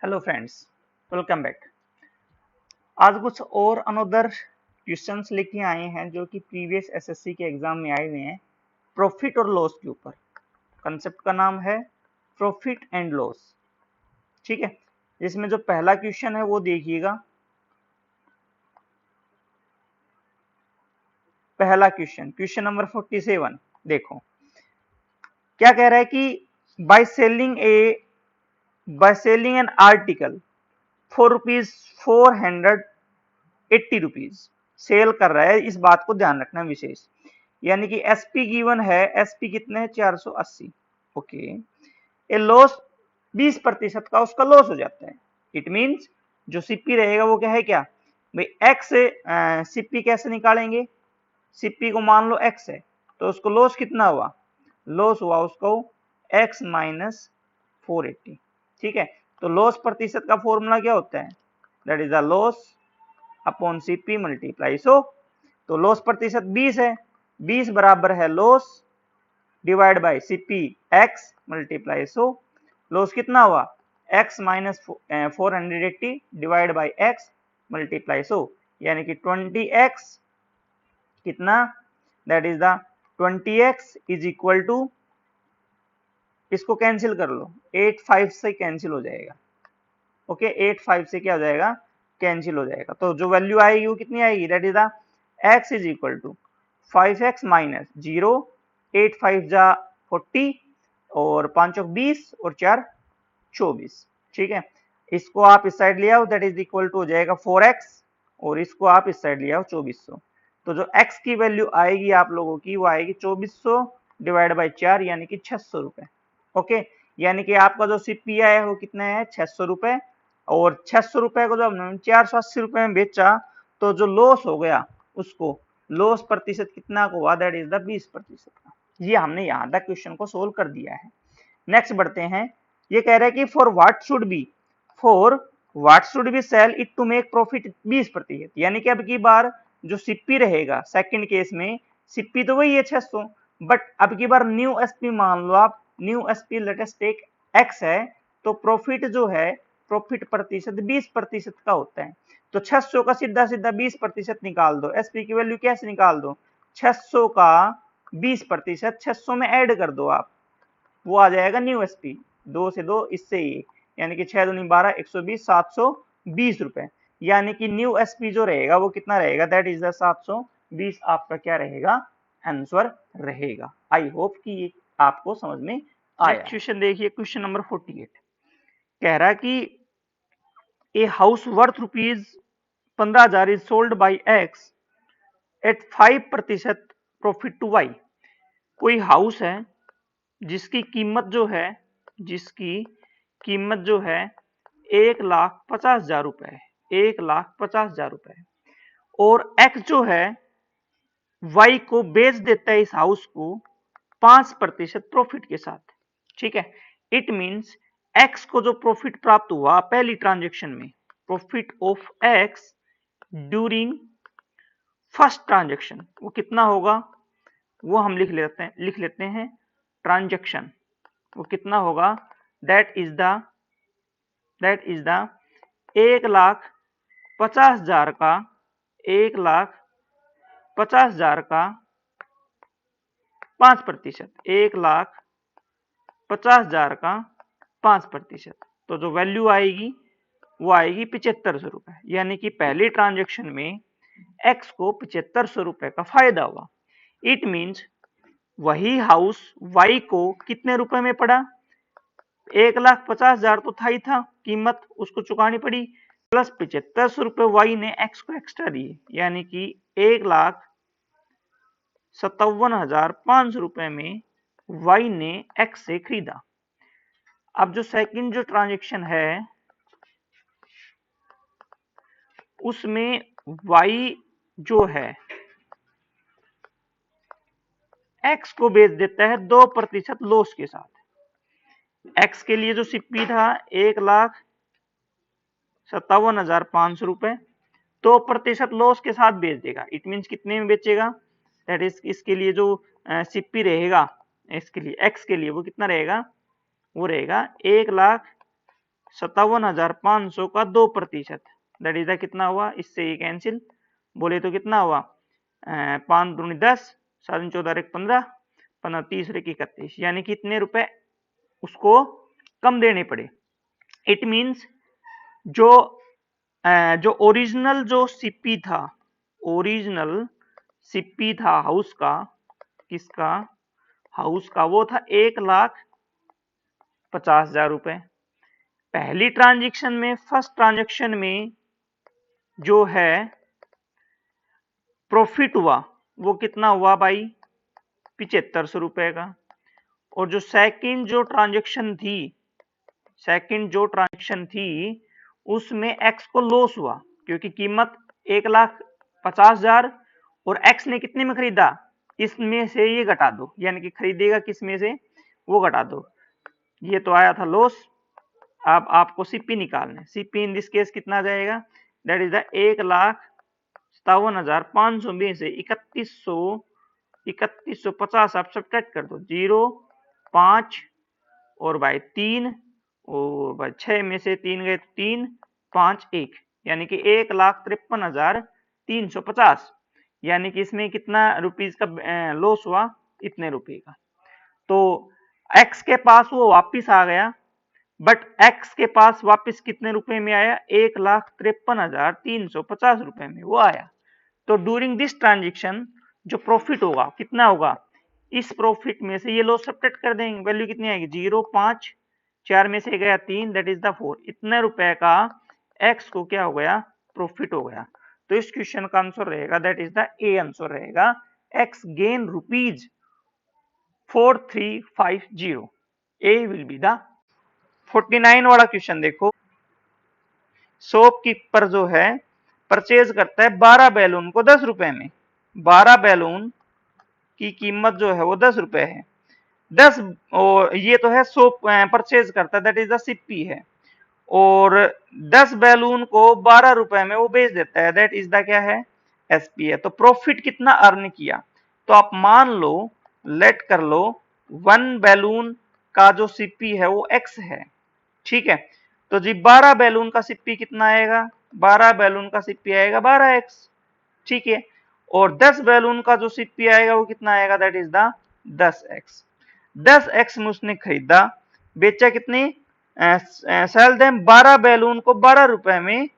Hello friends, welcome back. आज कुछ और अनदर क्वेश्चंस लेके आए हैं जो कि प्रीवियस एसएससी के एग्जाम में आए हुए हैं प्रॉफिट और लॉस के ऊपर। कंसेप्ट का नाम है प्रॉफिट एंड लॉस। ठीक है, इसमें जो पहला क्वेश्चन है वो देखिएगा। पहला क्वेश्चन नंबर 47। देखो क्या कह रहा है कि by selling an article for ₹480 sell कर रहा है। इस बात को ध्यान रखना विशेष, यानी कि एसपी गिवन है। एसपी कितने हैं? 480। ओके, ए लॉस 20% का उसका लॉस हो जाता है। इट मींस जो सीपी रहेगा वो क्या है, क्या भाई एक्स से सीपी कैसे निकालेंगे? सीपी को मान लो एक्स है, तो उसको लॉस कितना हुआ? लॉस हुआ उसको एक्स माइनस 480। ठीक है, तो लॉस प्रतिशत का फॉर्मूला क्या होता है? That is the loss upon CP multiply 100। तो लॉस प्रतिशत 20 है, 20 बराबर है loss divide by CP x multiply 100। Loss कितना हुआ? X minus 480 divide by x multiply 100, यानी कि 20x कितना? That is the 20x is equal to, इसको कैंसिल कर लो, 85 से कैंसिल हो जाएगा। ओके, 85 से क्या हो जाएगा? कैंसिल हो जाएगा। तो जो वैल्यू आएगी वो कितनी आएगी? That is the x is equal to 5x minus 0, 8 5 जा 40 और 5 20 और 4 24। ठीक है, इसको आप इस साइड ले आओ, दैट इज इक्वल टू हो जाएगा 4x, और इसको आप इस साइड ले आओ 2400। तो जो x की वैल्यू आएगी आप लोगों की वो आएगी 2400 डिवाइड बाई 4, यानी कि 600 रुपए। ओके, यानी कि आपका जो सीपीआई है वो कितना है? 600 रुपए। और 600 रुपए को जब हमने 480 रुपए में बेचा तो जो लॉस हो गया उसको, लॉस प्रतिशत कितना को हुआ? दैट इज द 20% का। ये हमने यहां तक क्वेश्चन को सोल्व कर दिया है। नेक्स्ट बढ़ते हैं। ये कह रहा है कि for what should be sell it to make profit 20%, यानी कि अब की बार जो सीपी रहेगा सेकंड केस में, सीपी तो वही है 600, बट अब की बार न्यू एसपी मान लो आप, new SP latest take x है, तो प्रॉफिट जो है, प्रॉफिट प्रतिशत 20% का होता है। तो 600 का सीधा सीधा 20% निकाल दो। एसपी की वैल्यू कैसे निकाल दो? 600 का 20%, 600 में ऐड कर दो आप, वो आ जाएगा न्यू एसपी। 2 से 2 इससे ही, यानी कि 6 दूनी 12, 120, 720 रुपए। यानी कि न्यू एसपी जो रहेगा वो कितना रहेगा? दैट इज द 720 आपका क्या रहेगा? आंसर रहेगा। आई होप कि ये आपको समझ में आया। क्वेश्चन देखिए, क्वेश्चन नंबर 48 कह रहा है कि a house worth ₹15,000 is sold by x at 5% profit to y. कोई हाउस है जिसकी कीमत जो है, जिसकी कीमत जो है 1,50,000 रुपए, 1,50,000 रुपए, और एक्स जो है वाई को बेच देता है इस हाउस को 5% प्रॉफिट के साथ। ठीक है, इट मींस एक्स को जो प्रॉफिट प्राप्त हुआ पहली ट्रांजेक्शन में, profit of x during first transaction, वो कितना होगा? वो हम लिख लेते हैं ट्रांजेक्शन। वो कितना होगा? दैट इज द 1,50,000 का, 1,50,000 का 5%, 1,50,000 का 5%। तो जो वैल्यू आएगी वो आएगी 7500 रुपए, यानी कि पहली ट्रांजेक्शन में एक्स को 7500 रुपए का फायदा हुआ। इट मींस वही हाउस वाई को कितने रुपए में पड़ा? 1,50,000 तो था ही था कीमत, उसको चुकानी पड़ी, प्लस 7500 रुपए वाई ने एक्स को एक्स्ट्रा दिए, यानी कि 1,57,500 रुपए में वाई ने एक्स से खरीदा। अब जो सेकंड जो ट्रांजेक्शन है उसमें वाई जो है एक्स को बेच देता है 2% लॉस के साथ। एक्स के लिए जो सीपी था 1,57,500 रुपए, 2% लॉस के साथ बेच देगा। इट मींस कितने में बेचेगा? दैट इज इसके लिए जो सीपी रहेगा, इसके लिए एक्स के लिए वो कितना रहेगा? वो रहेगा 57,500 का 2%, दैट इज द कितना हुआ, इससे ये कैंसिल, बोले तो कितना हुआ 5 दूनी 10, 7 14 1 15, 15 30 1 31, यानी कितने रुपए उसको कम देने पड़े। इट मीन्स जो जो ओरिजिनल जो सीपी था, ओरिजिनल सीपी था हाउस का, किसका, हाउस का, वो था 1,50,000 रुपए। पहली ट्रांजेक्शन में, फर्स्ट ट्रांजेक्शन में जो है प्रॉफिट हुआ वो कितना हुआ भाई 7500 रुपए का। और जो सेकंड जो ट्रांजेक्शन थी, सेकंड जो ट्रांजेक्शन थी उसमें एक्स को लॉस हुआ, क्योंकि कीमत 1,50,000 और एक्स ने कितने में खरीदा, इसमें से ये घटा दो, यानी कि खरीदेगा किस में से वो घटा दो, ये तो आया था लॉस। अब आपको सीपी निकालना है, सीपी इन दिस केस कितना आ जाएगा, दैट इज द 1,57,500 में से 3150 आप सब्ट्रैक्ट कर दो, 0 5 और बाय 3 और बाय 6 में से 3 गए 3 5 1, यानी कि 1,53,350, यानी कि इसमें कितना रुपीज का लॉस हुआ, इतने रुपए का। तो एक्स के पास वो वापिस आ गया, बट एक्स के पास वापस कितने रुपए में आया, 1,53,350 रुपए में वो आया। तो ड्यूरिंग दिस ट्रांजेक्शन जो प्रॉफिट होगा कितना होगा, इस प्रॉफिट में से ये लॉस सब्ट्रैक्ट कर देंगे, वैल्यू कितनी आएगी 0 5 4 में से गया 3, दैट इज द 4, इतने रुपए का एक्स को क्या हो गया, प्रॉफिट हो गया। तो इस क्वेश्चन का आंसर रहेगा, that is the A answer रहेगा, X gain rupees 4350, A will be the. 49 वाला क्वेश्चन देखो, शॉपकीपर जो है परचेज करता है 12 बैलून को 10 रुपए में, 12 बैलून की कीमत जो है वो 10 रुपए है, 10 और ये तो है शॉप परचेज करता है, दैट इज द सीपी है, और 10 बैलून को 12 रुपए में वो बेच देता है, दैट इज द क्या है, एसपी है। तो प्रॉफिट कितना अर्न किया, तो आप मान लो, लेट कर लो 1 बैलून का जो सीपी है वो एक्स है, ठीक है। तो जी 12 बैलून का सीपी कितना आएगा, 12 बैलून का सीपी आएगा 12x, ठीक है। और 10 बैलून का जो सीपी आएगा वो कितना आएगा, that is the 10x। 10x में उसने खरीदा, बेचा कितने, सेल देम 12 बैलून को 12 रुपए में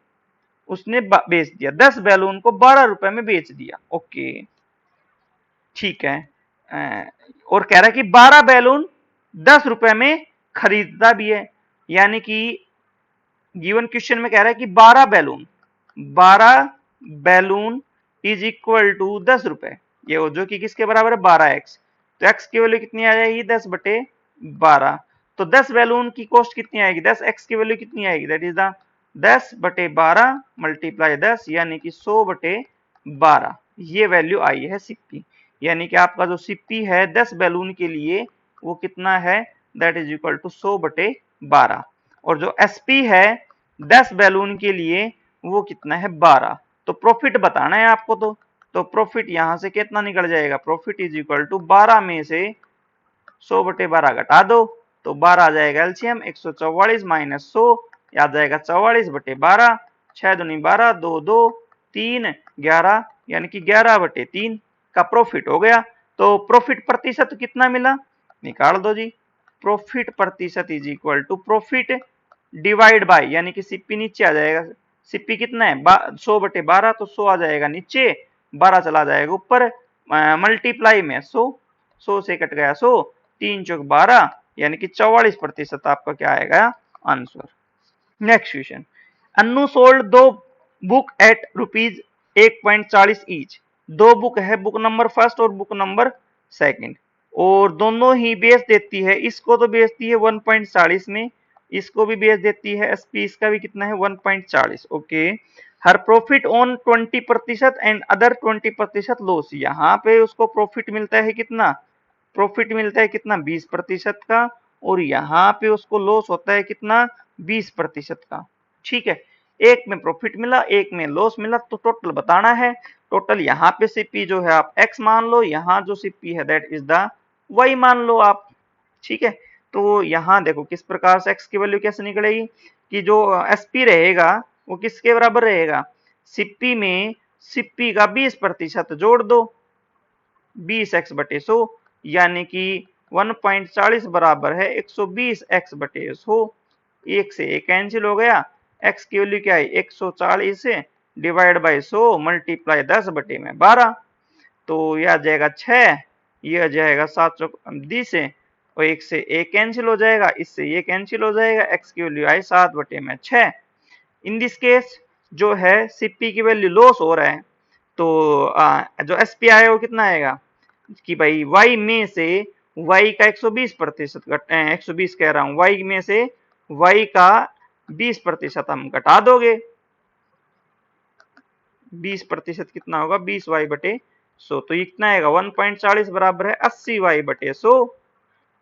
उसने बेच दिया, 10 बैलून को 12 रुपए में बेच दिया, ओके ठीक है। और कह रहा है कि 12 बैलून 10 रुपए में खरीदता भी है, यानी कि गिवन क्वेश्चन में कह रहा है कि 12 बैलून इज इक्वल टू 10 रुपए, ये जो कि किसके बराबर है 12x, तो x की वैल्यू कितनी आ जाएगी 10/12, तो 10 बैलून की कॉस्ट कितनी आएगी, 10x की वैल्यू कितनी आएगी, दैट इज द 10/12 मल्टीप्लाई 10, यानी कि 100/12, ये वैल्यू आई है सीपी, यानी कि आपका जो सीपी है 10 बैलून के लिए वो कितना है, दैट इज इक्वल टू 100/12, और जो एसपी है 10 बैलून के लिए वो कितना है 12। तो प्रॉफिट बताना है आपको, तो प्रॉफिट यहां से कितना निकल जाएगा, प्रॉफिट इज इक्वल टू 12 में से 100/12 घटा दो, तो 12 आ जाएगा एलसीएम 144 माइनस 100, आ जाएगा 44/12, 6 दूनी 12, 2 2 3 11, यानी कि 11/3 का प्रॉफिट हो गया। तो प्रॉफिट प्रतिशत कितना मिला, निकाल दो जी, प्रॉफिट प्रतिशत is equal to profit divide by, यानी कि सीपी नीचे आ जाएगा, सीपी कितना है 100/12, तो 100 आ जाएगा नीचे, 12 चला जाएगा ऊपर, मल्टीप्लाई में 100 से कट गया 100, 3 चौक 12, यानी कि 44% आपका क्या आएगा answer. Next question, Annu sold 2 book at rupees 1.40 each, 2 book है, बुक नंबर फर्स्ट और बुक नंबर सेकंड, और दोनों ही बेच देती है, इसको तो बेचती है 1.40 में, इसको भी बेच देती है, एसपी इसका भी कितना है 1.40, okay. Her profit on 20% and other 20% loss, यहाँ पे उसको प्रॉफिट मिलता है कितना, प्रॉफिट मिलता है कितना 20% का, और यहाँ पे उसको लॉस होता है कितना 20% का, ठीक है। एक में प्रॉफिट मिला, एक में लॉस मिला, तो टोटल बताना है। टोटल यहाँ पे सीपी जो है आप x मान लो, यहाँ जो सीपी है दैट इज द y मान लो आप, ठीक है। तो यहाँ देखो किस प्रकार से x की वैल्यू कैसे निकलेगी, कि जो एसपी रहेगा वो किसके बराबर रहेगा, सीपी में सीपी का 20% जोड़ दो 20x/100, यानी कि 1.40 बराबर है 120x/100। एक से एक कैंसिल हो गया, x की वैल्यू क्या है 140 से डिवाइड बाई 100 मल्टीप्लाई 10/12, तो यह आ जाएगा 6, यह आ जाएगा 720 से, और एक से एक कैंसिल हो जाएगा, इससे ये कैंसिल हो जाएगा, x की value I 7/6। In this case जो है सीपी की वैल्यू लॉस हो रहा है, तो जो एसपी आएगा वो कितना आएगा कि भाई y में से y का 120% 120 कह रहा हूं, y में से y का 20% हम घटा दोगे, 20% कितना होगा 20y/100, तो ये कितना आएगा 1.40 बराबर है 80y/100।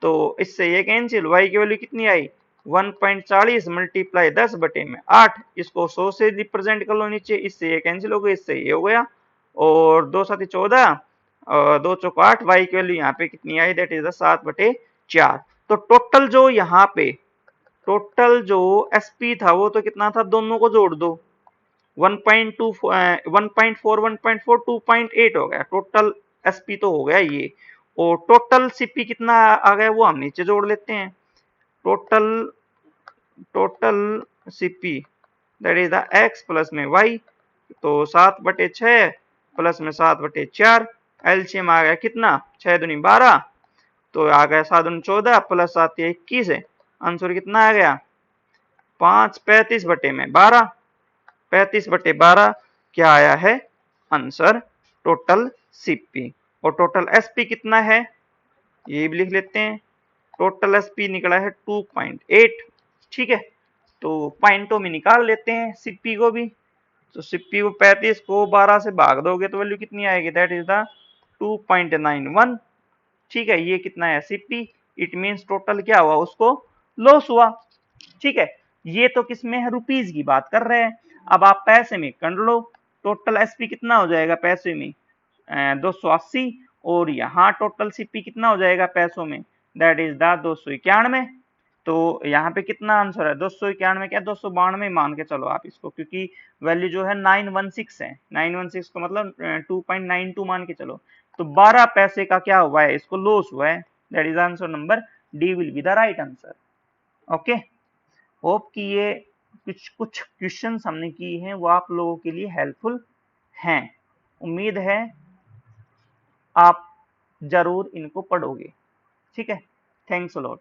तो इससे ये कैंसिल, y की वैल्यू कितनी आई 1.40 मल्टीप्लाई 10/8, इसको 100 से रिप्रेजेंट कर लो नीचे, इससे ये कैंसिल हो गया, इससे ये हो गया, और 2 7 14, 2 चौक 8, y की वैल्यू यहाँ पे कितनी आई दैट इज 7/4। तो टोटल जो यहाँ पे टोटल जो एसपी था वो तो कितना था, दोनों को जोड़ दो 1.2 1.4 1.4 2.8 हो गया, टोटल एसपी तो हो गया ये, और टोटल सीपी कितना आ गया वो हम नीचे जोड़ लेते हैं, total CP that is the x plus में वाई, तो 7/6 प्लस में 7/4, एलसीएम आ गया कितना 6 दूनी 12, तो आ गया 7 दूनी 14 प्लस 7 21 है, आंसर कितना आ गया 5 35/12, 35/12 क्या आया है आंसर टोटल सीपी। और टोटल एसपी कितना है ये भी लिख लेते हैं, टोटल एसपी निकला है 2.8, ठीक है, तो पॉइंटों में निकाल लेते हैं सीपी को भी, तो सीपी को 35 को 12 से भाग दोगे तो वैल्यू कितनी आएगी दैट इज द 2.91, ठीक है, ये कितना है सीपी, इट मींस टोटल क्या हुआ उसको लॉस हुआ, ठीक है। ये तो किसमें है रुपीज की बात कर रहे हैं, अब आप पैसे में कर लो, टोटल एसपी कितना हो जाएगा पैसे में 280, और यहाँ टोटल सीपी कितना हो जाएगा पैसों में दैट इज द 291, तो यहाँ पे कितना आंसर है 291 क्या 292 मान के चलो आप इसको, क्योंकि वैल्यू जो है 916 है, 916 को मतलब 2.92 मान के चलो, तो 12 पैसे का क्या हुआ है इसको लॉस हुआ है, that is answer number D will be the right answer. Okay, hope कि ये कुछ क्वेश्चंस हमने किए हैं वो आप लोगों के लिए हेल्पफुल हैं, उम्मीद है आप जरूर इनको पढ़ोगे, ठीक है, थैंक्स अ लॉट।